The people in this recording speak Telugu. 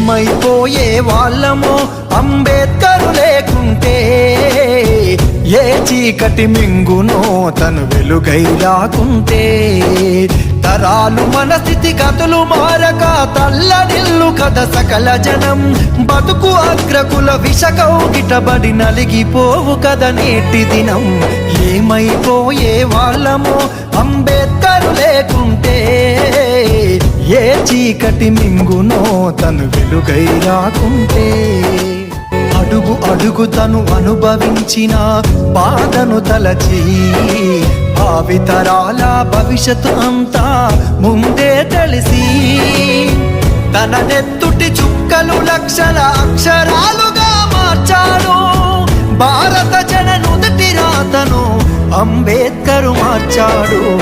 ఏమైపోయే వాళ్ళమో అంబేద్కరు లేకుంటే, ఏ చీకటి మింగునో తను వెలుగై రాకుంటే. తరాలు మన స్థితి గతులు మారక తల్లడిల్లు కథ సకల జనం, బతుకు అగ్రకుల విషకౌగిటబడి నలిగిపోవు కథ నేటి దినం. ఏమైపోయే వాళ్ళమో అంబేద్కరు లేకుంటే, ఏ చీకటి మింగునో తను వెలుగై రాకుంటే. అడుగు అడుగు తను అనుభవించిన బాధను తలచి, భావితరాల భవిష్యత్తు అంతా ముందే తెలిసి, తన నెత్తుటి చుక్కలు లక్షల అక్షరాలుగా మార్చాడు. భారత జన నుదిటి రాతను అంబేద్కరు మార్చాడు.